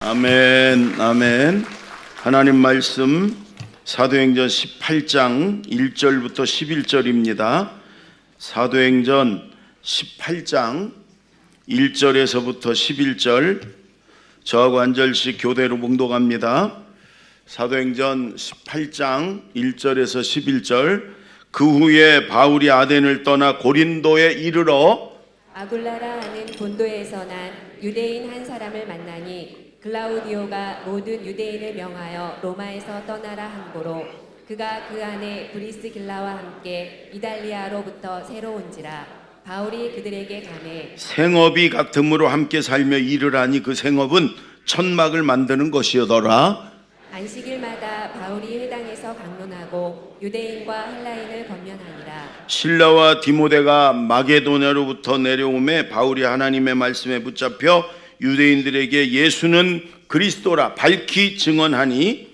아멘, 아멘. 하나님 말씀 사도행전 18장 1절부터 11절입니다. 사도행전 18장 1절에서부터 11절 저하고 한 절씩 교대로 봉독합니다. 사도행전 18장 1절에서 11절. 그 후에 바울이 아덴을 떠나 고린도에 이르러 아굴라라 하는 본도에서 난 유대인 한 사람을 만나니 글라우디오가 모든 유대인을 명하여 로마에서 떠나라 함고로 그가 그 안에 브리스길라와 함께 이달리아로부터 새로 온지라. 바울이 그들에게 가매 생업이 같음으로 함께 살며 일을 하니 그 생업은 천막을 만드는 것이더라. 안식일마다 바울이 회당에서 강론하고 유대인과 헬라인을 권면하니라. 실라와 디모데가 마게도냐로부터 내려오매 바울이 하나님의 말씀에 붙잡혀 유대인들에게 예수는 그리스도라 밝히 증언하니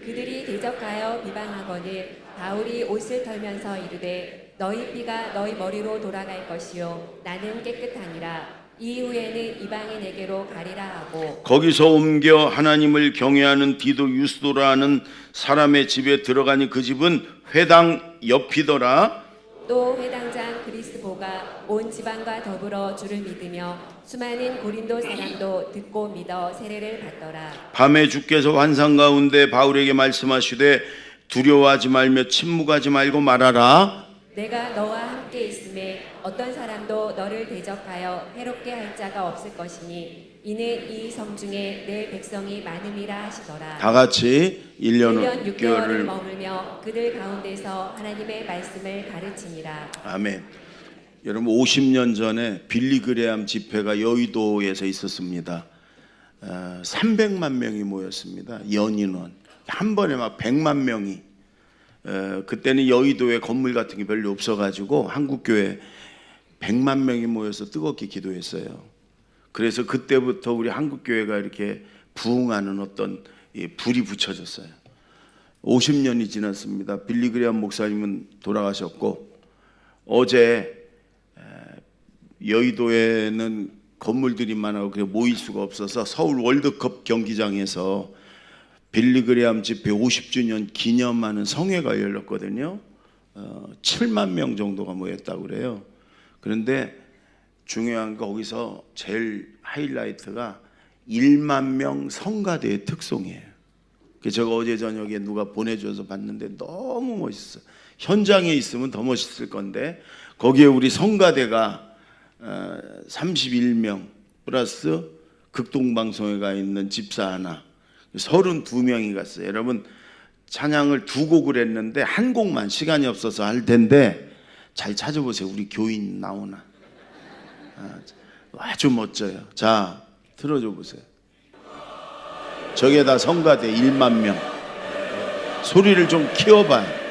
그들이 대적하여 비방하거늘 바울이 옷을 털면서 이르되 너희 피가 너희 머리로 돌아갈 것이요 나는 깨끗하니라. 이후에는 이방인에게로 가리라 하고 거기서 옮겨 하나님을 경외하는 디도 유스도라는 사람의 집에 들어가니 그 집은 회당 옆이더라. 또 회당장 그리스보가 온 지방과 더불어 주를 믿으며 수많은 고린도 사람도 듣고 믿어 세례를 받더라. 밤에 주께서 환상 가운데 바울에게 말씀하시되 두려워하지 말며 침묵하지 말고 말하라. 내가 너와 함께 있음에 어떤 사람도 너를 대적하여 해롭게 할 자가 없을 것이니 이는 이 성 중에 내 백성이 많음이라 하시더라. 다 같이 1년 6개월을 6개월을 머물며 그들 가운데서 하나님의 말씀을 가르치니라. 아멘. 여러분 50년 전에 빌리그레암 집회가 여의도에서 있었습니다. 300만 명이 모였습니다. 연인원 한 번에 막 100만 명이. 그때는 여의도에 건물 같은 게 별로 없어가지고 한국교회 100만 명이 모여서 뜨겁게 기도했어요. 그래서 그때부터 우리 한국교회가 이렇게 부흥하는 어떤 불이 붙여졌어요. 50년이 지났습니다. 빌리그레암 목사님은 돌아가셨고 어제 여의도에는 건물들이 많아서 그래 모일 수가 없어서 서울 월드컵 경기장에서 빌리그레암 집회 50주년 기념하는 성회가 열렸거든요. 7만 명 정도가 모였다고 그래요. 그런데 중요한 거 거기서 제일 하이라이트가 1만 명 성가대의 특송이에요. 제가 어제 저녁에 누가 보내줘서 봤는데 너무 멋있어요. 현장에 있으면 더 멋있을 건데 거기에 우리 성가대가 31명 플러스 극동방송에 가 있는 집사 하나 32명이 갔어요. 여러분 찬양을 2곡을 했는데 한 곡만 시간이 없어서 할 텐데 잘 찾아보세요. 우리 교인 나오나. 아주 멋져요. 자 틀어줘 보세요. 저게 다 성가대 1만 명. 소리를 좀 키워봐요.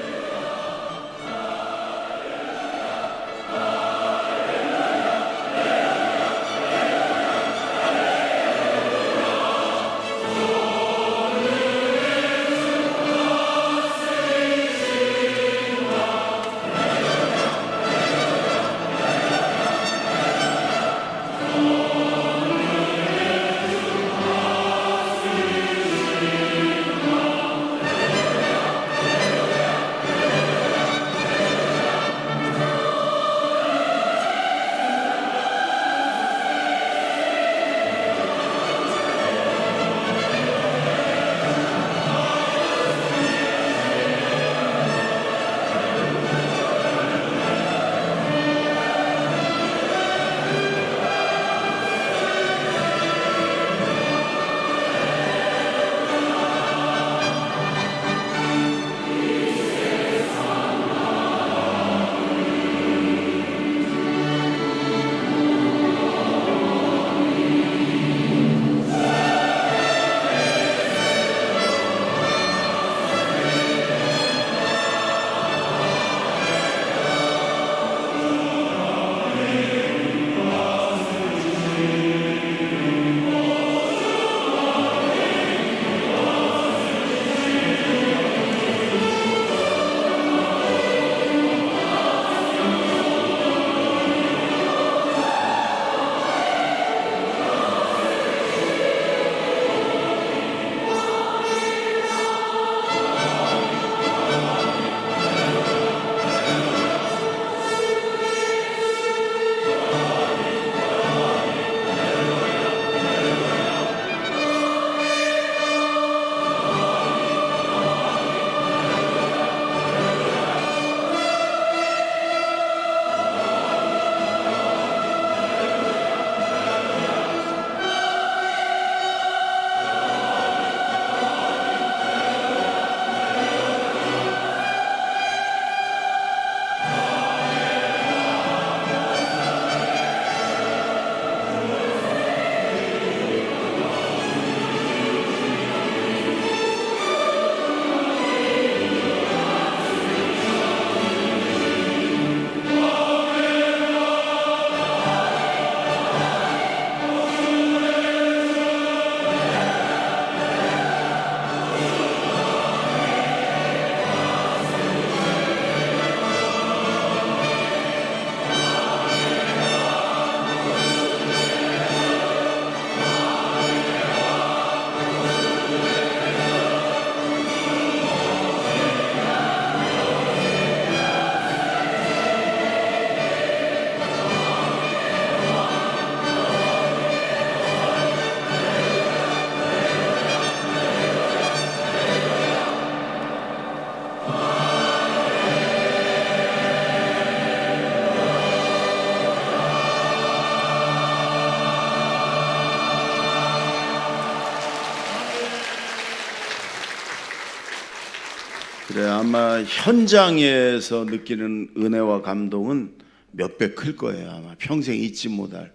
그래, 아마 현장에서 느끼는 은혜와 감동은 몇 배 클 거예요. 아마 평생 잊지 못할.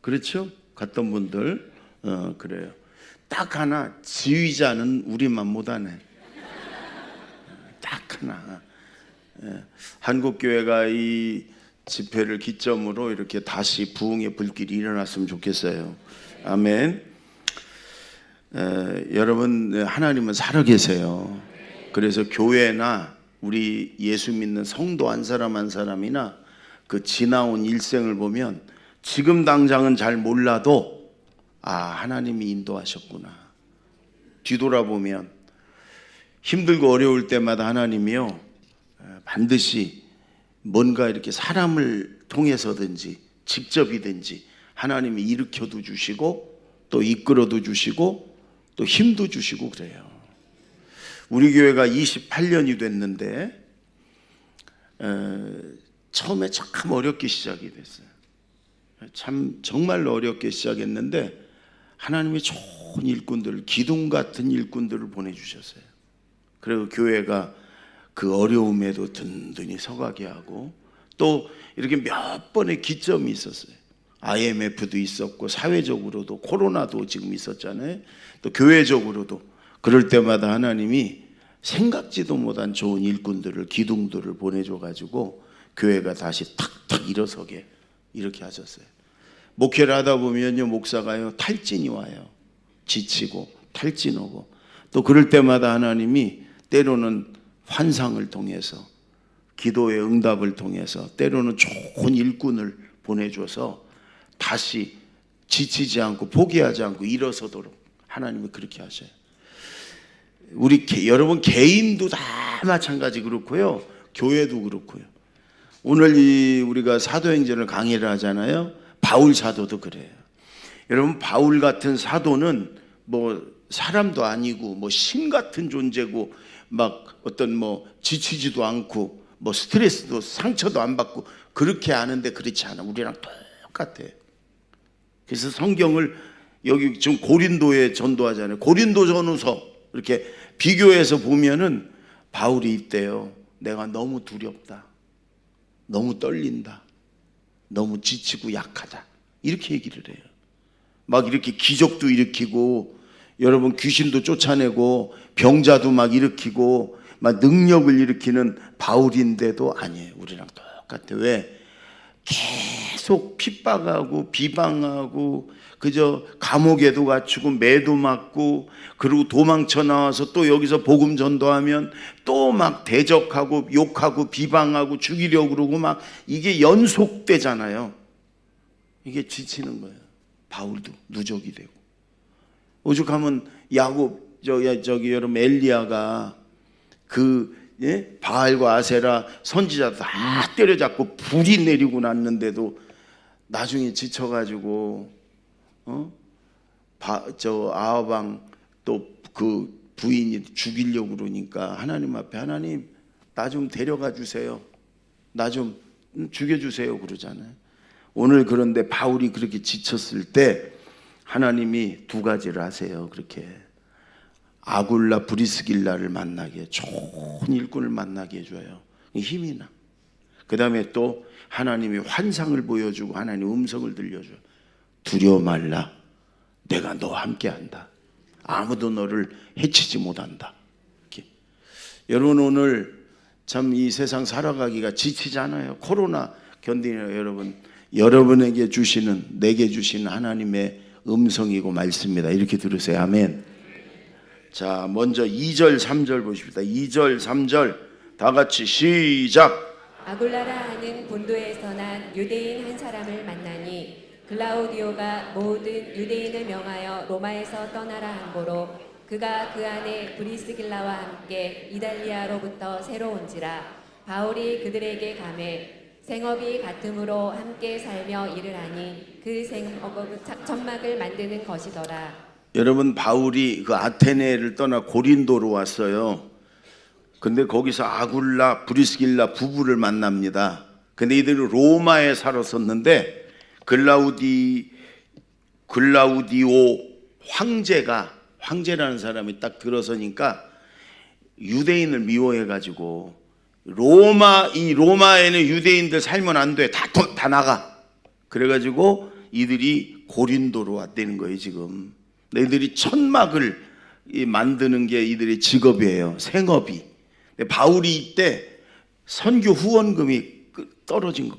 그렇죠? 갔던 분들 그래요. 딱 하나, 지휘자는 우리만 못하네. 딱 하나. 한국교회가 이 집회를 기점으로 이렇게 다시 부흥의 불길이 일어났으면 좋겠어요. 아멘. 여러분, 하나님은 살아계세요. 그래서 교회나 우리 예수 믿는 성도 한 사람 한 사람이나 그 지나온 일생을 보면 지금 당장은 잘 몰라도 하나님이 인도하셨구나. 뒤돌아보면 힘들고 어려울 때마다 하나님이요 반드시 뭔가 이렇게 사람을 통해서든지 직접이든지 하나님이 일으켜도 주시고 또 이끌어도 주시고 또 힘도 주시고 그래요. 우리 교회가 28년이 됐는데 처음에 참 어렵게 시작이 됐어요. 참 정말로 어렵게 시작했는데 하나님이 좋은 일꾼들, 기둥 같은 일꾼들을 보내주셨어요. 그리고 교회가 그 어려움에도 든든히 서가게 하고 또 이렇게 몇 번의 기점이 있었어요. IMF도 있었고 사회적으로도 코로나도 지금 있었잖아요. 또 교회적으로도 그럴 때마다 하나님이 생각지도 못한 좋은 일꾼들을 기둥들을 보내줘가지고 교회가 다시 탁탁 일어서게 이렇게 하셨어요. 목회를 하다 보면요 목사가요 탈진이 와요. 지치고 탈진 오고 또 그럴 때마다 하나님이 때로는 환상을 통해서 기도의 응답을 통해서 때로는 좋은 일꾼을 보내줘서 다시 지치지 않고 포기하지 않고 일어서도록 하나님이 그렇게 하셔요. 우리 여러분 개인도 다 마찬가지 그렇고요. 교회도 그렇고요. 오늘 우리가 사도행전을 강의를 하잖아요. 바울 사도도 그래요. 여러분 바울 같은 사도는 뭐 사람도 아니고 뭐 신 같은 존재고 막 어떤 뭐 지치지도 않고 뭐 스트레스도 상처도 안 받고 그렇게 아는데 그렇지 않아. 우리랑 똑같아. 그래서 성경을 여기 지금 고린도에 전도하잖아요. 고린도 전후서 이렇게 비교해서 보면은 바울이 있대요. 내가 너무 두렵다. 너무 떨린다. 너무 지치고 약하다. 이렇게 얘기를 해요. 막 이렇게 기적도 일으키고 여러분 귀신도 쫓아내고 병자도 막 일으키고 막 능력을 일으키는 바울인데도 아니에요. 우리랑 똑같아. 왜? 계속 핍박하고 비방하고 그저 감옥에도 갇히고 매도 맞고 그리고 도망쳐 나와서 또 여기서 복음 전도하면 또 막 대적하고 욕하고 비방하고 죽이려고 그러고 막 이게 연속되잖아요. 이게 지치는 거예요. 바울도 누적이 되고 오죽하면 야곱 저기 여러분 엘리야가 바알과 아세라 선지자 다 때려잡고 불이 내리고 났는데도 나중에 지쳐가지고 아합 왕 또 그 부인이 죽이려고 그러니까 하나님 앞에 하나님 나 좀 데려가 주세요. 나 좀 죽여주세요 그러잖아요. 오늘 그런데 바울이 그렇게 지쳤을 때 하나님이 두 가지를 하세요. 그렇게 아굴라 브리스길라를 만나게 좋은 일꾼을 만나게 해줘요. 힘이 나. 그 다음에 또 하나님이 환상을 보여주고 하나님 음성을 들려줘요. 두려워 말라. 내가 너와 함께한다. 아무도 너를 해치지 못한다. 이렇게. 여러분 오늘 참 이 세상 살아가기가 지치잖아요. 코로나 견디는 여러분 여러분에게 주시는 내게 주시는 하나님의 음성이고 말씀입니다. 이렇게 들으세요. 아멘. 자, 먼저 2절 3절 보십시다. 2절 3절 다 같이 시작. 아굴라라 하는 본도에서 난 유대인 한 사람을 만나니 글라우디오가 모든 유대인을 명하여 로마에서 떠나라 한고로 그가 그 안에 브리스길라와 함께 이달리아로부터 새로 온지라 바울이 그들에게 가매 생업이 같음으로 함께 살며 일을 하니 그 생업은 천막을 만드는 것이더라. 여러분 바울이 그 아테네를 떠나 고린도로 왔어요. 근데 거기서 아굴라 브리스길라 부부를 만납니다. 근데 이들은 로마에 살았었는데 글라우디오 황제라는 사람이 딱 들어서니까 유대인을 미워해가지고 로마에는 유대인들 살면 안 돼. 다 나가. 그래가지고 이들이 고린도로 왔다는 거예요, 지금. 이들이 천막을 만드는 게 이들의 직업이에요, 생업이. 근데 바울이 이때 선교 후원금이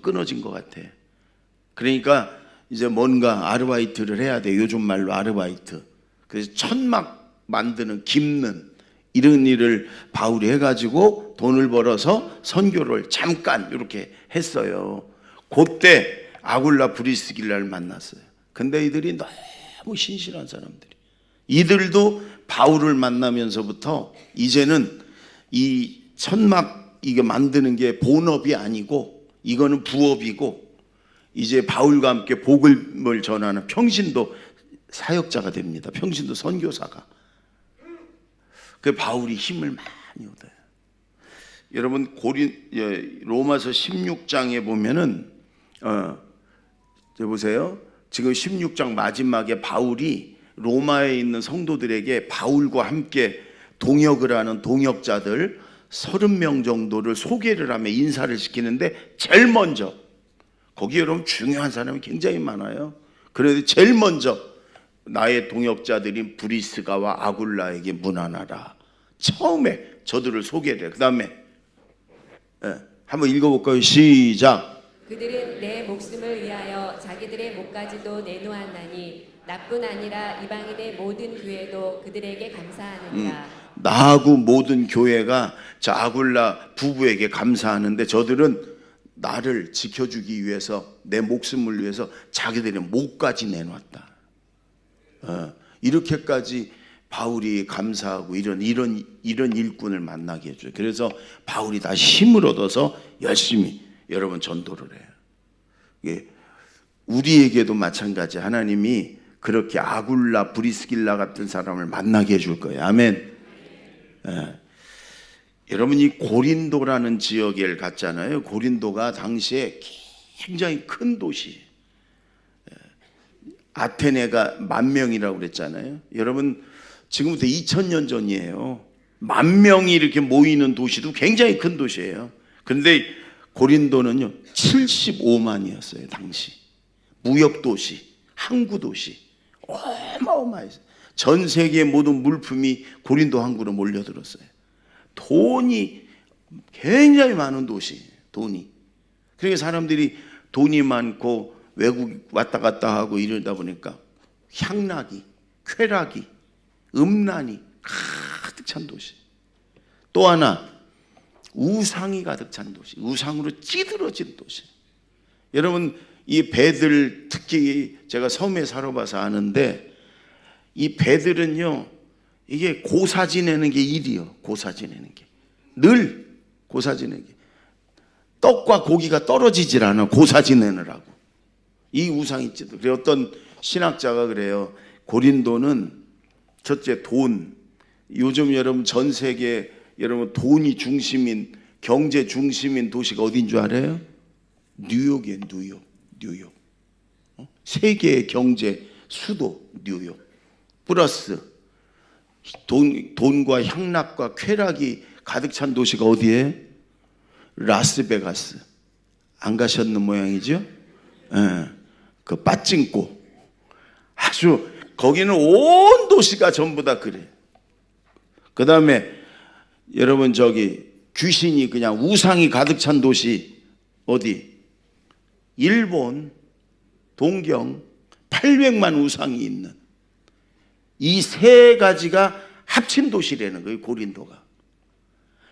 끊어진 것 같아. 그러니까 이제 뭔가 아르바이트를 해야 돼. 요즘 말로 아르바이트. 그래서 천막 만드는, 깁는 이런 일을 바울이 해가지고 돈을 벌어서 선교를 잠깐 이렇게 했어요. 그때 아굴라 브리스길라를 만났어요. 근데 이들이 너무 신실한 사람들이. 이들도 바울을 만나면서부터 이제는 이 천막 이게 만드는 게 본업이 아니고 이거는 부업이고, 이제 바울과 함께 복음을 전하는 평신도 사역자가 됩니다. 평신도 선교사가. 그 바울이 힘을 많이 얻어요. 여러분 로마서 16장에 보면은 보세요. 지금 16장 마지막에 바울이 로마에 있는 성도들에게 바울과 함께 동역을 하는 동역자들 30명 정도를 소개를 하며 인사를 시키는데, 제일 먼저, 거기 여러분 중요한 사람이 굉장히 많아요. 그런데 제일 먼저 나의 동역자들인 브리스가와 아굴라에게 문안하라. 처음에 저들을 소개를 해. 그 다음에 한번 읽어볼까요? 시작. 그들은 내 목숨을 위하여 자기들의 목까지도 내놓았나니 나뿐 아니라 이방인의 모든 교회도 그들에게 감사하느니라. 나하고 모든 교회가 저 아굴라 부부에게 감사하는데, 저들은 나를 지켜주기 위해서, 내 목숨을 위해서 자기들의 목까지 내놨다. 이렇게까지 바울이 감사하고 이런 일꾼을 만나게 해줘요. 그래서 바울이 다시 힘을 얻어서 열심히 여러분 전도를 해요. 예, 우리에게도 마찬가지. 하나님이 그렇게 아굴라 브리스길라 같은 사람을 만나게 해줄 거예요. 아멘. 예. 여러분, 이 고린도라는 지역을 갔잖아요. 고린도가 당시에 굉장히 큰 도시. 아테네가 10,000명이라고 그랬잖아요. 여러분, 지금부터 2000년 전이에요. 10,000명이 이렇게 모이는 도시도 굉장히 큰 도시예요. 그런데 고린도는요 75만이었어요. 당시 무역도시, 항구도시, 어마어마했어요. 전 세계의 모든 물품이 고린도 항구로 몰려들었어요. 돈이 굉장히 많은 도시예요. 돈이. 그러니까 사람들이 돈이 많고 외국 왔다 갔다 하고 이러다 보니까 향락이, 쾌락이, 음란이 가득 찬 도시. 또 하나, 우상이 가득 찬 도시. 우상으로 찌들어진 도시. 여러분, 이 배들, 특히 제가 섬에 살아봐서 아는데, 이 배들은요, 이게 고사 지내는 게 일이요. 고사 지내는 게. 늘 고사 지내는 게. 떡과 고기가 떨어지질 않아. 고사 지내느라고. 이 우상이 찌들. 그래, 어떤 신학자가 그래요. 고린도는 첫째 돈. 요즘 여러분 전 세계 여러분 돈이 중심인, 경제 중심인 도시가 어딘 줄 알아요? 뉴욕이에요. 뉴욕. 세계의 경제 수도 뉴욕. 플러스 돈과 향락과 쾌락이 가득 찬 도시가 어디예요? 라스베가스. 안 가셨는 모양이죠? 예. 그 빠찡꼬. 아주 거기는 온 도시가 전부 다 그래. 그 다음에 여러분 저기 귀신이 그냥 우상이 가득 찬 도시 어디? 일본 동경 800만 우상이 있는 이 세 가지가 합친 도시라는 거예요. 고린도가.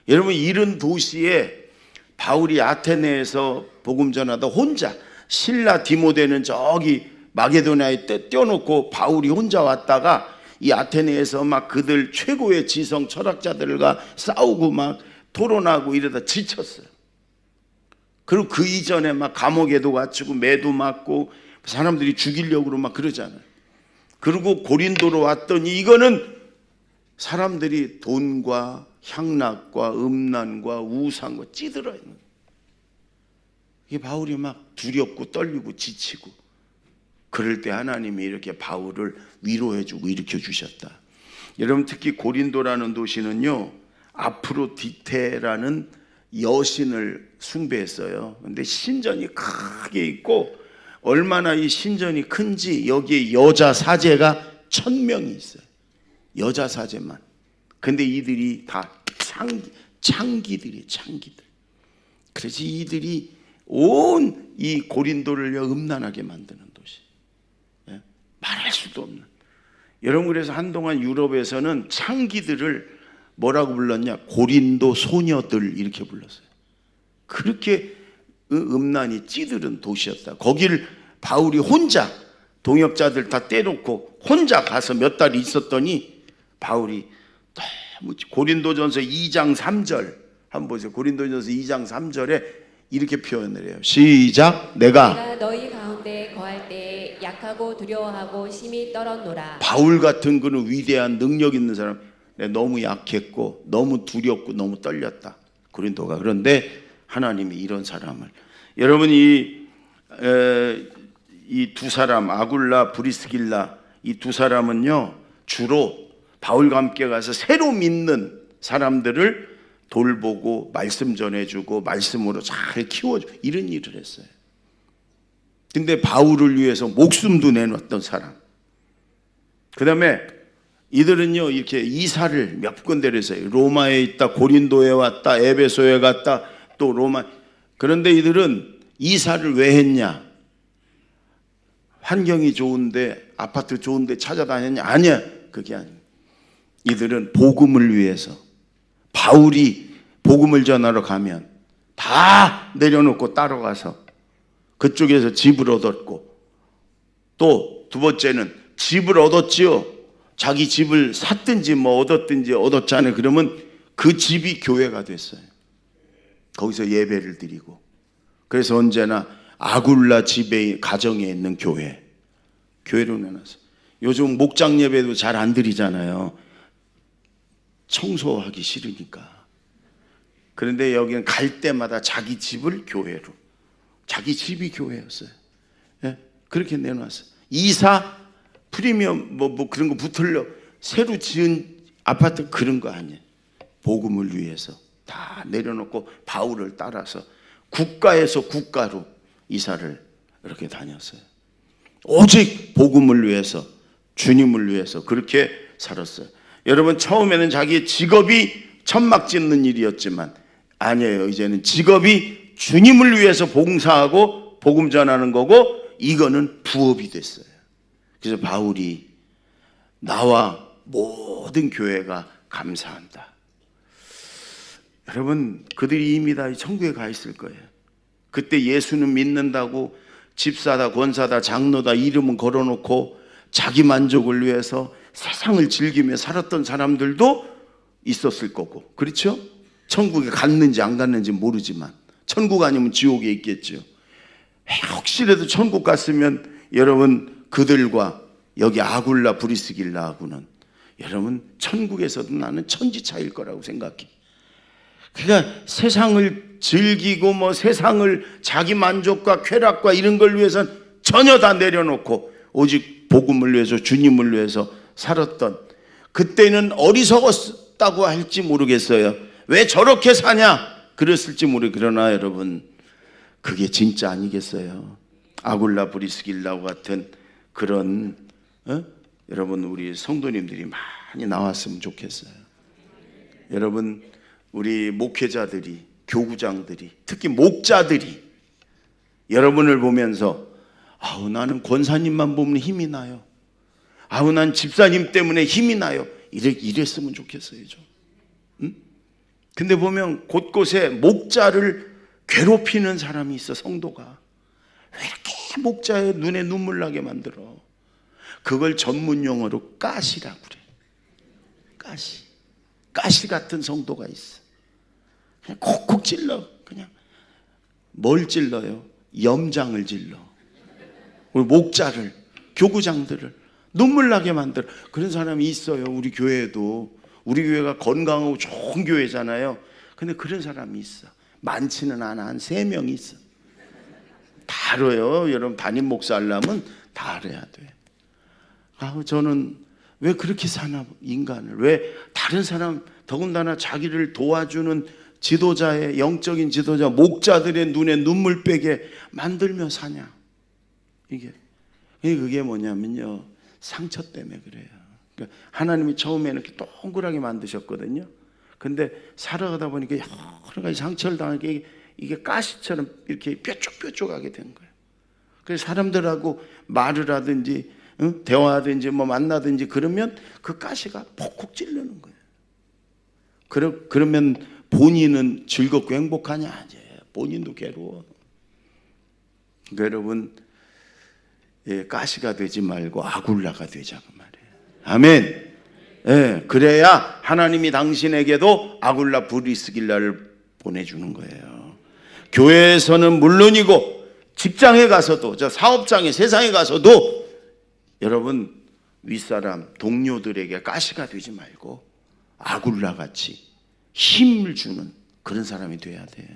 여러분, 이런 도시에 바울이 아테네에서 복음 전하다 혼자, 실라 디모데는 저기 마게도냐에 떼어놓고 바울이 혼자 왔다가 이 아테네에서 막 그들 최고의 지성 철학자들과 싸우고 막 토론하고 이러다 지쳤어요. 그리고 그 이전에 막 감옥에도 갇히고 매도 맞고 사람들이 죽이려고 막 그러잖아요. 그리고 고린도로 왔더니 이거는 사람들이 돈과 향락과 음란과 우상과 찌들어 있는 거예요. 이 바울이 막 두렵고 떨리고 지치고, 그럴 때 하나님이 이렇게 바울을 위로해주고 일으켜 주셨다. 여러분, 특히 고린도라는 도시는요 아프로디테라는 여신을 숭배했어요. 근데 신전이 크게 있고 얼마나 이 신전이 큰지 여기에 여자 사제가 1000명이 있어요. 여자 사제만. 근데 이들이 다 창기들이에요. 창기들. 그래서 이들이 온 이 고린도를 음란하게 만드는 도시. 말할 수도 없는. 여러분, 그래서 한동안 유럽에서는 창기들을 뭐라고 불렀냐? 고린도 소녀들 이렇게 불렀어요. 그렇게 음란이 찌들은 도시였다. 거기를 바울이 혼자, 동역자들 다 떼놓고 혼자 가서 몇 달 있었더니 바울이 너무, 고린도전서 2장 3절 한번 보세요. 고린도전서 2장 3절에 이렇게 표현을 해요. 시작. 내가 너희 가운데 거할 때 약하고 두려워하고 심히 떨었노라. 바울 같은 그는 위대한 능력 있는 사람, 내가 너무 약했고 너무 두렵고 너무 떨렸다, 고린도가. 그런데 하나님이 이런 사람을, 여러분 이 두 사람, 아굴라 브리스길라, 이 두 사람은요 주로 바울과 함께 가서 새로 믿는 사람들을 돌보고 말씀 전해주고 말씀으로 잘 키워주고 이런 일을 했어요. 근데 바울을 위해서 목숨도 내놓았던 사람. 그 다음에 이들은요 이렇게 이사를 몇 군데를 했어요. 로마에 있다, 고린도에 왔다, 에베소에 갔다, 또 로마. 그런데 이들은 이사를 왜 했냐? 환경이 좋은데, 아파트 좋은데 찾아다녔냐? 아니야, 그게 아니에요. 이들은 복음을 위해서, 바울이 복음을 전하러 가면 다 내려놓고 따라가서 그쪽에서 집을 얻었고, 또 두 번째는 집을 얻었지요. 자기 집을 샀든지 뭐 얻었든지 얻었잖아요. 그러면 그 집이 교회가 됐어요. 거기서 예배를 드리고. 그래서 언제나 아굴라 집에, 가정에 있는 교회로 내놨어요. 요즘 목장 예배도 잘 안 드리잖아요. 청소하기 싫으니까. 그런데 여기는 갈 때마다 자기 집을 교회로, 자기 집이 교회였어요. 예? 그렇게 내놨어요. 이사, 프리미엄 뭐 그런 거 붙을려 새로 지은 아파트 그런 거 아니에요. 복음을 위해서 다 내려놓고 바울을 따라서 국가에서 국가로 이사를 이렇게 다녔어요. 오직 복음을 위해서, 주님을 위해서 그렇게 살았어요. 여러분, 처음에는 자기의 직업이 천막 짓는 일이었지만 아니에요. 이제는 직업이 주님을 위해서 봉사하고 복음 전하는 거고, 이거는 부업이 됐어요. 그래서 바울이 나와 모든 교회가 감사한다. 여러분, 그들이 이미 다 천국에 가 있을 거예요. 그때 예수는 믿는다고 집사다, 권사다, 장로다 이름은 걸어놓고 자기 만족을 위해서 세상을 즐기며 살았던 사람들도 있었을 거고, 그렇죠? 천국에 갔는지 안 갔는지 모르지만 천국 아니면 지옥에 있겠죠. 혹시라도 천국 갔으면 여러분, 그들과 여기 아굴라 브리스길라하고는 여러분 천국에서도 나는 천지차일 거라고 생각해. 그러니까 세상을 즐기고 뭐 세상을 자기 만족과 쾌락과 이런 걸 위해서는 전혀 다 내려놓고 오직 복음을 위해서, 주님을 위해서 살았던, 그때는 어리석었다고 할지 모르겠어요. 왜 저렇게 사냐 그랬을지 그러나 여러분, 그게 진짜 아니겠어요? 아굴라 브리스길라와 같은 그런 여러분, 우리 성도님들이 많이 나왔으면 좋겠어요. 여러분, 우리 목회자들이, 교구장들이, 특히 목자들이 여러분을 보면서 아우, 나는 권사님만 보면 힘이 나요. 아우, 난 집사님 때문에 힘이 나요. 이랬으면 좋겠어요, 좀. 응? 근데 보면 곳곳에 목자를 괴롭히는 사람이 있어, 성도가. 왜 이렇게 목자의 눈에 눈물 나게 만들어? 그걸 전문 용어로 가시라고 그래. 가시 같은 성도가 있어. 그냥 콕콕 찔러. 그냥 뭘 찔러요? 염장을 찔러. 우리 목자를, 교구장들을 눈물 나게 만들어. 그런 사람이 있어요. 우리 교회에도. 우리 교회가 건강하고 좋은 교회잖아요. 근데 그런 사람이 있어. 많지는 않아. 한 3명 있어. 다 알아요. 여러분, 담임 목사 하려면 다 알아야 돼. 저는 왜 그렇게 사나, 인간을. 왜 다른 사람 더군다나 자기를 도와주는 지도자의 영적인 지도자, 목자들의 눈에 눈물 빼게 만들며 사냐? 그게 뭐냐면요, 상처 때문에 그래요. 그러니까 하나님이 처음에는 이렇게 동그랗게 만드셨거든요. 근데 살아가다 보니까 여러 가지 상처를 당하게 이게 가시처럼 이렇게 뾰족뾰족하게 된 거예요. 그래서 사람들하고 말을 하든지 대화하든지 뭐 만나든지 그러면 그 가시가 폭폭 찌르는 거예요. 그러면 본인은 즐겁고 행복하냐? 아니에요. 본인도 괴로워. 그러니까 여러분, 가시가 되지 말고 아굴라가 되자고 말이에요. 아멘. 그래야 하나님이 당신에게도 아굴라 브리스길라를 보내주는 거예요. 교회에서는 물론이고 직장에 가서도, 저 사업장에, 세상에 가서도 여러분, 윗사람 동료들에게 가시가 되지 말고 아굴라 같이 힘을 주는 그런 사람이 돼야 돼.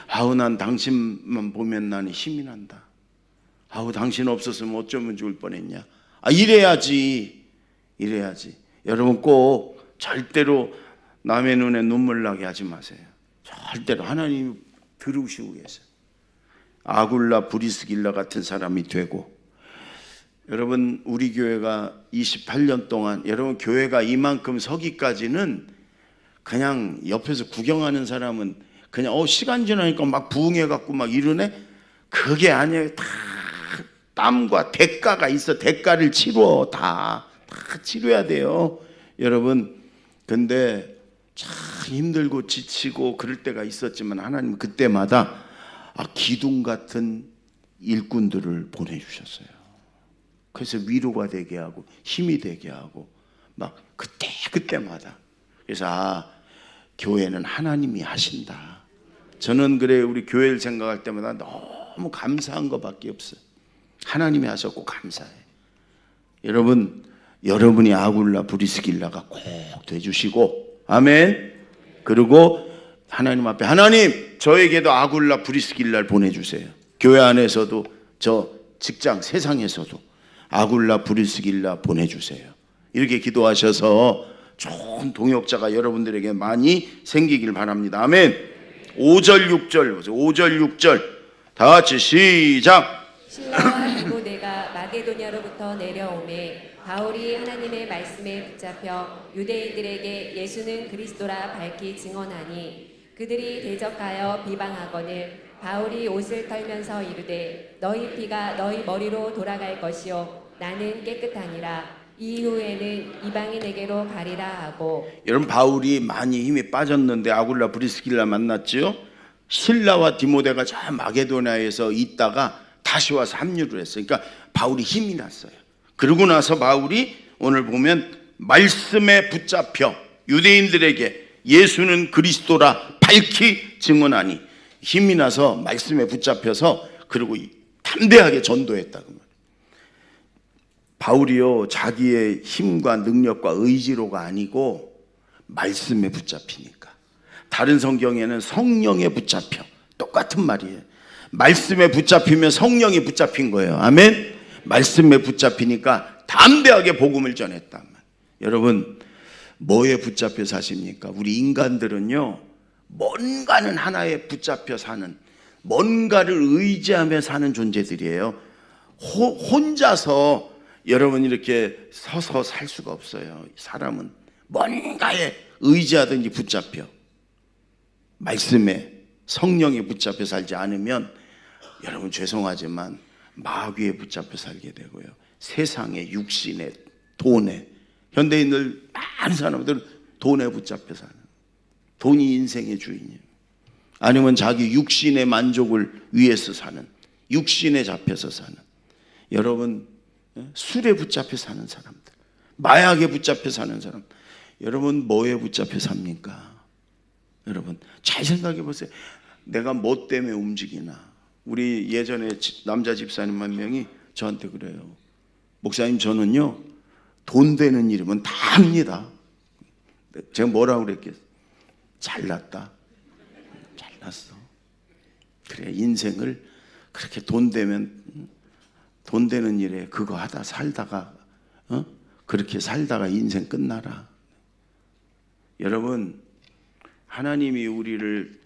아우, 난 당신만 보면 나는 힘이 난다. 아우, 당신 없었으면 어쩌면 좋을 뻔했냐. 이래야지. 여러분, 꼭 절대로 남의 눈에 눈물 나게 하지 마세요. 절대로 하나님이 들으시고 계세요. 아굴라 브리스길라 같은 사람이 되고, 여러분, 우리 교회가 28년 동안, 여러분, 교회가 이만큼 서기까지는 그냥 옆에서 구경하는 사람은 그냥 시간 지나니까 막 부흥해갖고 막 이러네? 그게 아니에요. 다 땀과 대가가 있어. 대가를 치러. 다 치러야 돼요, 여러분. 근데 참 힘들고 지치고 그럴 때가 있었지만 하나님은 그때마다 기둥 같은 일꾼들을 보내주셨어요. 그래서 위로가 되게 하고 힘이 되게 하고 막 그때마다. 그래서 교회는 하나님이 하신다. 저는 그래, 우리 교회를 생각할 때마다 너무 감사한 것밖에 없어요. 하나님이 하셨고 감사해. 여러분이 아굴라 브리스길라가 꼭 돼주시고, 아멘. 그리고 하나님 앞에, 하나님, 저에게도 아굴라 브리스길라를 보내주세요. 교회 안에서도, 저 직장, 세상에서도 아굴라 브리스길라 보내주세요. 이렇게 기도하셔서 좋은 동역자가 여러분들에게 많이 생기길 바랍니다. 아멘. 5절 6절 다 같이 시작. 신라와 디모데가 마게도냐로부터 내려오매 바울이 하나님의 말씀에 붙잡혀 유대인들에게 예수는 그리스도라 밝히 증언하니 그들이 대적하여 비방하거늘 바울이 옷을 털면서 이르되 너희 피가 너희 머리로 돌아갈 것이요 나는 깨끗하니라. 이후에는 이방인에게로 가리라 하고. 여러분, 바울이 많이 힘이 빠졌는데 아굴라 브리스길라 만났죠. 신라와 디모데가 저 마게도냐에서 있다가 다시 와서 합류를 했어요. 그러니까 바울이 힘이 났어요. 그러고 나서 바울이 오늘 보면 말씀에 붙잡혀 유대인들에게 예수는 그리스도라 밝히 증언하니, 힘이 나서 말씀에 붙잡혀서 그리고 담대하게 전도했다고 말이에요. 바울이요, 자기의 힘과 능력과 의지로가 아니고 말씀에 붙잡히니까. 다른 성경에는 성령에 붙잡혀, 똑같은 말이에요. 말씀에 붙잡히면 성령이 붙잡힌 거예요. 아멘. 말씀에 붙잡히니까 담대하게 복음을 전했단 말이에요. 여러분, 뭐에 붙잡혀 사십니까? 우리 인간들은요, 뭔가는 하나에 붙잡혀 사는, 뭔가를 의지하며 사는 존재들이에요. 혼자서 여러분 이렇게 서서 살 수가 없어요. 사람은 뭔가에 의지하든지 붙잡혀, 말씀에, 성령에 붙잡혀 살지 않으면 여러분 죄송하지만 마귀에 붙잡혀 살게 되고요, 세상에, 육신에, 돈에, 현대인들 많은 사람들은 돈에 붙잡혀 사는, 돈이 인생의 주인이에요. 아니면 자기 육신의 만족을 위해서 사는, 육신에 잡혀서 사는, 여러분 술에 붙잡혀 사는 사람들, 마약에 붙잡혀 사는 사람, 여러분 뭐에 붙잡혀 삽니까? 여러분 잘 생각해 보세요. 내가 뭐 때문에 움직이나? 우리 예전에 남자 집사님 한 명이 저한테 그래요. 목사님, 저는요 돈 되는 일이면 다 합니다. 제가 뭐라고 그랬겠어요? 잘났다. 잘났어. 그래, 인생을 그렇게 돈 되는 일에 그거 하다 살다가 그렇게 살다가 인생 끝나라. 여러분, 하나님이 우리를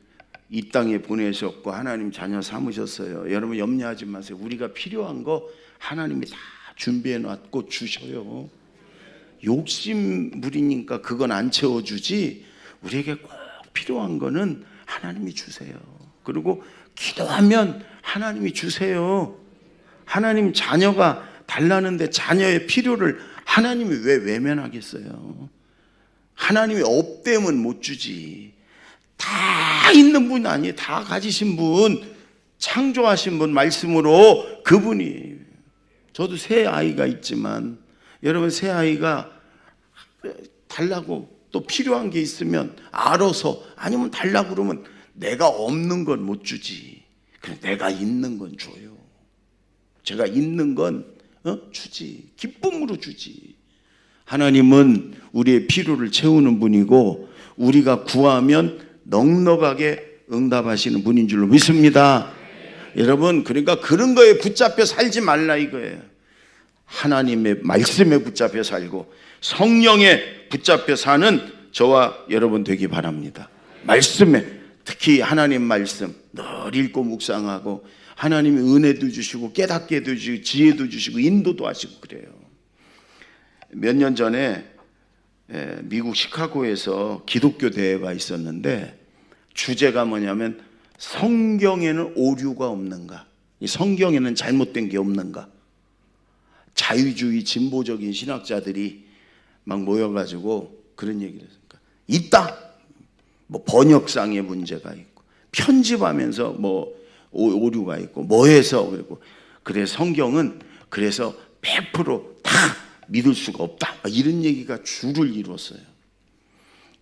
이 땅에 보내셨고 하나님 자녀 삼으셨어요. 여러분 염려하지 마세요. 우리가 필요한 거 하나님이 다 준비해 놨고 주셔요. 욕심 부리니까 그건 안 채워주지, 우리에게 꼭 필요한 거는 하나님이 주세요. 그리고 기도하면 하나님이 주세요. 하나님 자녀가 달라는데 자녀의 필요를 하나님이 왜 외면하겠어요? 하나님이 없대면 못 주지. 다 있는 분 아니에요. 다 가지신 분, 창조하신 분 말씀으로 그분이. 저도 새 아이가 있지만 여러분, 새 아이가 달라고 또 필요한 게 있으면 알아서, 아니면 달라고 그러면 내가 없는 건 못 주지. 그냥 내가 있는 건 줘요. 제가 있는 건 주지. 기쁨으로 주지. 하나님은 우리의 필요를 채우는 분이고 우리가 구하면 넉넉하게 응답하시는 분인 줄로 믿습니다. 여러분, 그러니까 그런 거에 붙잡혀 살지 말라 이거예요. 하나님의 말씀에 붙잡혀 살고 성령에 붙잡혀 사는 저와 여러분 되기 바랍니다. 말씀에, 특히 하나님 말씀 늘 읽고 묵상하고 하나님이 은혜도 주시고 깨닫게도 주시고 지혜도 주시고 인도도 하시고 그래요. 몇 년 전에 미국 시카고에서 기독교 대회가 있었는데 주제가 뭐냐면 성경에는 오류가 없는가, 성경에는 잘못된 게 없는가. 자유주의 진보적인 신학자들이 막 모여가지고 그런 얘기를 했으니까 있다. 뭐 번역상의 문제가 있고 편집하면서 뭐 오류가 있고 뭐해서 그리고 그래 성경은 그래서 100% 다 믿을 수가 없다. 이런 얘기가 줄을 이뤘어요.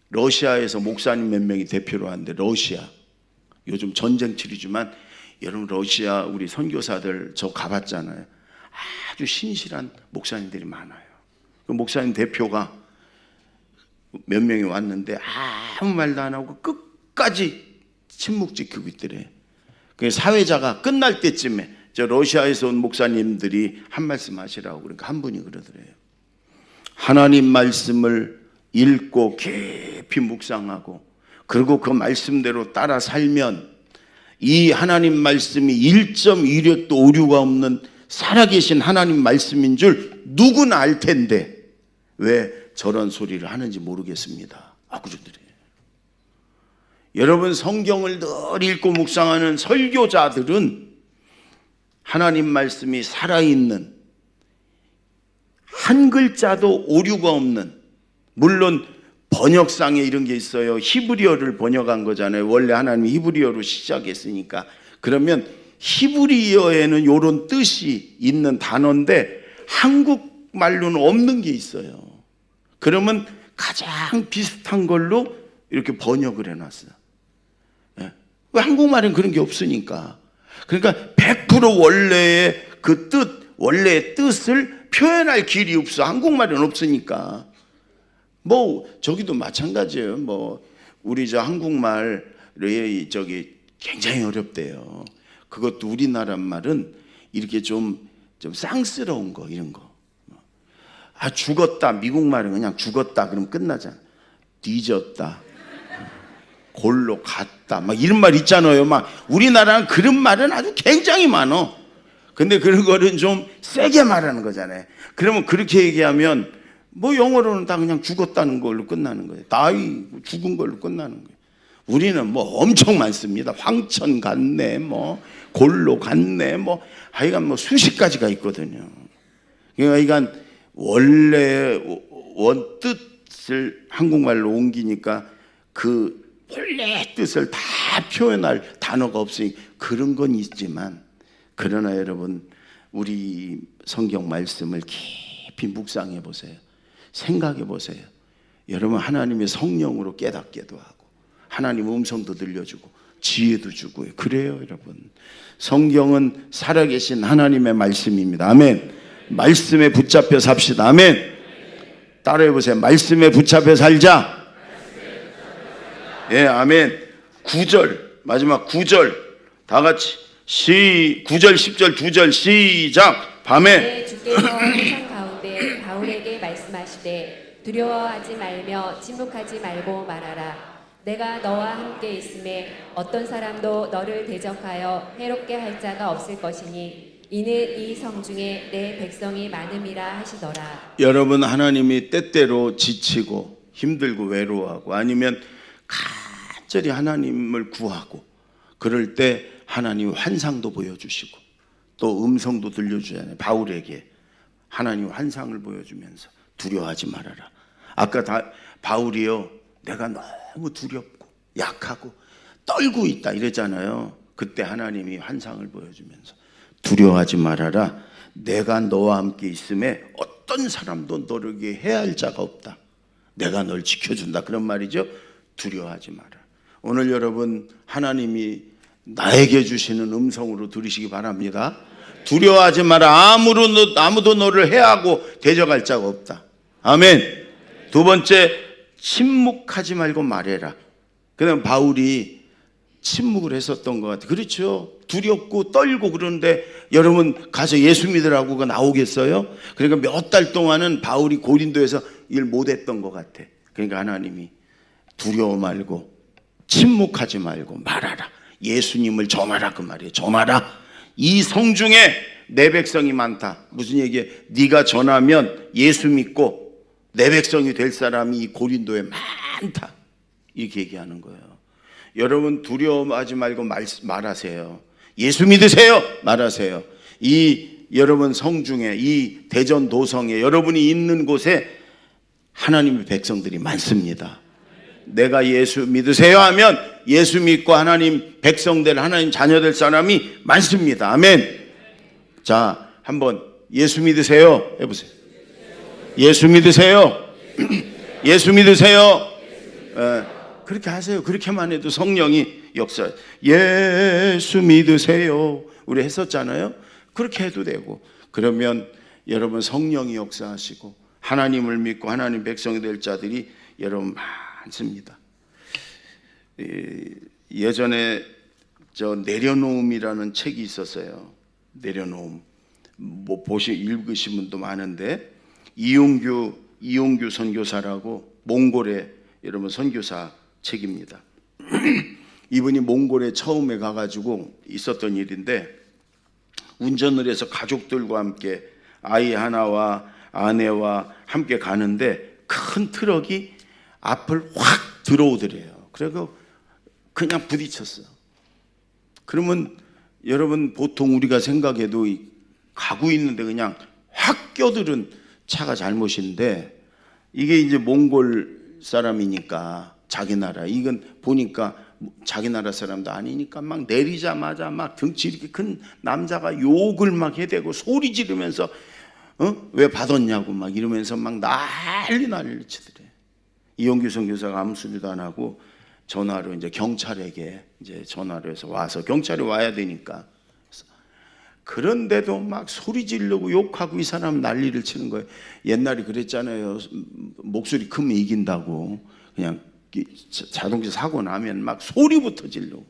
러시아에서 목사님 몇 명이 대표로 하는데, 러시아 요즘 전쟁 치르지만 여러분 러시아 우리 선교사들 저 가봤잖아요. 아주 신실한 목사님들이 많아요. 그 목사님 대표가 몇 명이 왔는데 아무 말도 안 하고 끝까지 침묵 지키고 있더래. 그 사회자가 끝날 때쯤에 저 러시아에서 온 목사님들이 한 말씀 하시라고, 그러니까 한 분이 그러더래요. 하나님 말씀을 읽고 깊이 묵상하고 그리고 그 말씀대로 따라 살면 이 하나님 말씀이 1.1획도 오류가 없는 살아계신 하나님 말씀인 줄 누구나 알 텐데 왜 저런 소리를 하는지 모르겠습니다. 그러더래요. 여러분, 성경을 늘 읽고 묵상하는 설교자들은 하나님 말씀이 살아있는, 한 글자도 오류가 없는, 물론 번역상에 이런 게 있어요. 히브리어를 번역한 거잖아요. 원래 하나님이 히브리어로 시작했으니까. 그러면 히브리어에는 이런 뜻이 있는 단어인데 한국말로는 없는 게 있어요. 그러면 가장 비슷한 걸로 이렇게 번역을 해놨어요. 왜 한국말은 그런 게 없으니까. 그러니까 100% 원래의 그 뜻, 원래의 뜻을 표현할 길이 없어. 한국말은 없으니까. 뭐 저기도 마찬가지예요. 뭐 우리 저 한국말이 저기 굉장히 어렵대요. 그것도 우리나라 말은 이렇게 좀 쌍스러운 거, 이런 거. 죽었다. 미국 말은 그냥 죽었다 그러면 끝나잖아. 뒤졌다. 골로 갔다. 막 이런 말 있잖아요. 막 우리나라는 그런 말은 아주 굉장히 많어. 근데 그런 거는 좀 세게 말하는 거잖아요. 그러면 그렇게 얘기하면 뭐 영어로는 다 그냥 죽었다는 걸로 끝나는 거예요. 다이, 죽은 걸로 끝나는 거예요. 우리는 뭐 엄청 많습니다. 황천 갔네, 뭐 골로 갔네, 뭐 하여간 뭐 수십 가지가 있거든요. 그러니까 원래 원뜻을 한국말로 옮기니까 그 본래 뜻을 다 표현할 단어가 없으니 그런 건 있지만, 그러나 여러분 우리 성경 말씀을 깊이 묵상해 보세요. 생각해 보세요. 여러분 하나님의 성령으로 깨닫게도 하고 하나님 음성도 들려주고 지혜도 주고요. 그래요 여러분. 성경은 살아계신 하나님의 말씀입니다. 아멘. 말씀에 붙잡혀 삽시다. 아멘. 따라해 보세요. 말씀에 붙잡혀 살자. 예, 아멘. 9절, 마지막 9절 다 같이 9절 10절 2절 시작. 밤에 주께서 환상 가운데 바울에게 말씀하시되 두려워하지 말며 침묵하지 말고 말하라. 내가 너와 함께 있음에 어떤 사람도 너를 대적하여 해롭게 할 자가 없을 것이니 이는 이 성 중에 내 백성이 많음이라 하시더라. 여러분, 하나님이 때때로 지치고 힘들고 외로워하고 아니면 간절히 하나님을 구하고 그럴 때 하나님 환상도 보여주시고 또 음성도 들려주잖아요. 바울에게 하나님 환상을 보여주면서 두려워하지 말아라. 아까 바울이요, 내가 너무 두렵고 약하고 떨고 있다 이랬잖아요. 그때 하나님이 환상을 보여주면서 두려워하지 말아라. 내가 너와 함께 있음에 어떤 사람도 너에게 해할 자가 없다. 내가 널 지켜준다. 그런 말이죠. 두려워하지 마라. 오늘 여러분, 하나님이 나에게 주시는 음성으로 들으시기 바랍니다. 두려워하지 마라. 아무도 너를 해하고 대적할 자가 없다. 아멘. 두 번째, 침묵하지 말고 말해라. 그다음 바울이 침묵을 했었던 것 같아요. 그렇죠. 두렵고 떨고 그러는데 여러분 가서 예수 믿으라고가 나오겠어요? 그러니까 몇 달 동안은 바울이 고린도에서 일 못했던 것 같아. 그러니까 하나님이 두려워 말고 침묵하지 말고 말하라. 예수님을 전하라 그 말이에요. 전하라. 이 성 중에 내 백성이 많다. 무슨 얘기예요? 네가 전하면 예수 믿고 내 백성이 될 사람이 이 고린도에 많다. 이렇게 얘기하는 거예요. 여러분 두려워하지 말고 말하세요. 예수 믿으세요. 말하세요. 이 여러분 성 중에 이 대전 도성에 여러분이 있는 곳에 하나님의 백성들이 많습니다. 내가 예수 믿으세요 하면 예수 믿고 하나님 백성들 하나님 자녀될 사람이 많습니다. 아멘. 자, 한번 예수 믿으세요 해보세요. 예수 믿으세요. 예수 믿으세요. 그렇게 하세요. 그렇게만 해도 성령이 역사. 예수 믿으세요. 우리 했었잖아요. 그렇게 해도 되고. 그러면 여러분 성령이 역사하시고 하나님을 믿고 하나님 백성이 될 자들이 여러분 많습니다. 예전에 저 내려놓음이라는 책이 있었어요. 내려놓음. 뭐 읽으신 분도 많은데 이용규 선교사라고 몽골의 여러분 선교사 책입니다. 이분이 몽골에 처음에 가가지고 있었던 일인데 운전을 해서 가족들과 함께 아이 하나와 아내와 함께 가는데 큰 트럭이 앞을 확 들어오더래요. 그래서 그냥 부딪혔어요. 그러면 여러분 보통 우리가 생각해도 가고 있는데 그냥 확 껴들은 차가 잘못인데 이게 이제 몽골 사람이니까 자기 나라 이건 보니까 자기 나라 사람도 아니니까 막 내리자마자 막 등치 이렇게 큰 남자가 욕을 막 해대고 소리 지르면서 왜 받았냐고 막 이러면서 막 난리를 치더래. 이용규 선교사가 아무 소리도 안 하고 전화로 이제 경찰에게 이제 전화로 해서 와서 경찰이 와야 되니까 그런데도 막 소리 지르고 욕하고 이 사람 난리를 치는 거예요. 옛날에 그랬잖아요. 목소리 크면 이긴다고. 그냥 자동차 사고 나면 막 소리부터 지르고.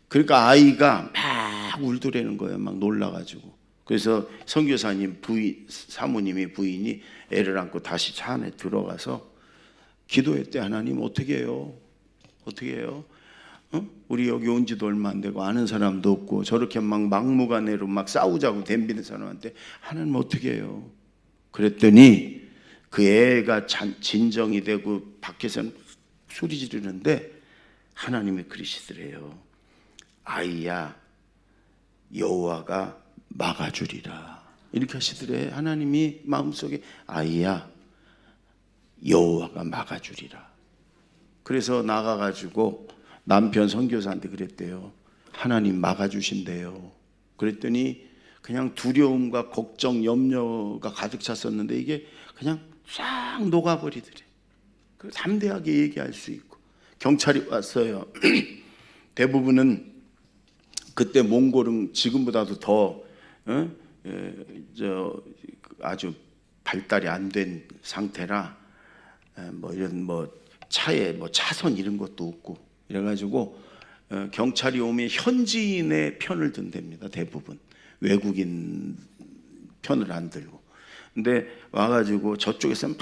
그러니까 아이가 막 울더라는 거예요. 막 놀라가지고. 그래서 선교사님 사모님이 부인이 애를 안고 다시 차 안에 들어가서 기도했대. 하나님 어떻게 해요? 어떻게 해요? 우리 여기 온 지도 얼마 안 되고 아는 사람도 없고 저렇게 막 막무가내로 막 싸우자고 덤비는 사람한테 하나님 어떻게 해요? 그랬더니 그 애가 진정이 되고 밖에서는 소리 지르는데 하나님이 그러시더래요. 아이야 여호와가 막아주리라. 이렇게 하시더래. 하나님이 마음속에 아이야 여호와가 막아주리라. 그래서 나가가지고 남편 선교사한테 그랬대요. 하나님 막아주신대요. 그랬더니 그냥 두려움과 걱정, 염려가 가득 찼었는데 이게 그냥 싹 녹아버리더래. 그래서 담대하게 얘기할 수 있고 경찰이 왔어요. 대부분은 그때 몽골은 지금보다도 더 아주 발달이 안 된 상태라 뭐 이런 차에 차선 이런 것도 없고 이래가지고 경찰이 오면 현지인의 편을 든답니다. 대부분 외국인 편을 안 들고. 근데 와가지고 저쪽에서 막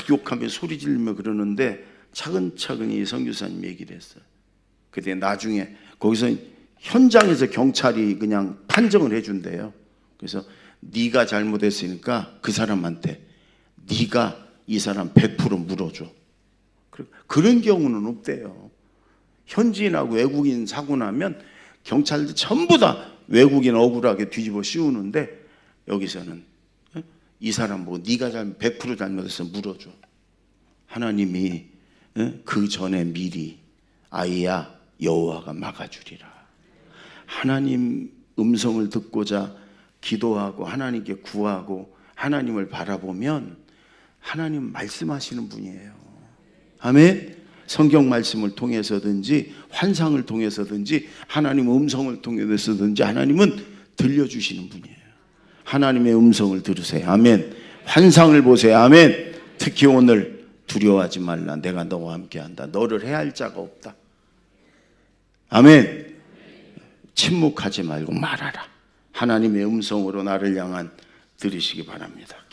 욕하며 소리 지르며 그러는데 차근차근히 이 선교사님 얘기를 했어요. 근데 나중에 거기서 현장에서 경찰이 그냥 판정을 해준대요. 그래서 네가 잘못했으니까 그 사람한테 네가 이 사람 100% 물어줘. 그런 경우는 없대요. 현지인하고 외국인 사고 나면 경찰들 전부 다 외국인 억울하게 뒤집어 씌우는데 여기서는 이 사람 뭐 네가 100% 잘못해서 물어줘. 하나님이 그 전에 미리 아이야 여호와가 막아주리라. 하나님 음성을 듣고자 기도하고 하나님께 구하고 하나님을 바라보면 하나님 말씀하시는 분이에요. 아멘. 성경 말씀을 통해서든지 환상을 통해서든지 하나님 음성을 통해서든지 하나님은 들려주시는 분이에요. 하나님의 음성을 들으세요. 아멘. 환상을 보세요. 아멘. 특히 오늘 두려워하지 말라. 내가 너와 함께한다. 너를 해할 자가 없다. 아멘. 침묵하지 말고 말하라. 하나님의 음성으로 나를 향한 들으시기 바랍니다.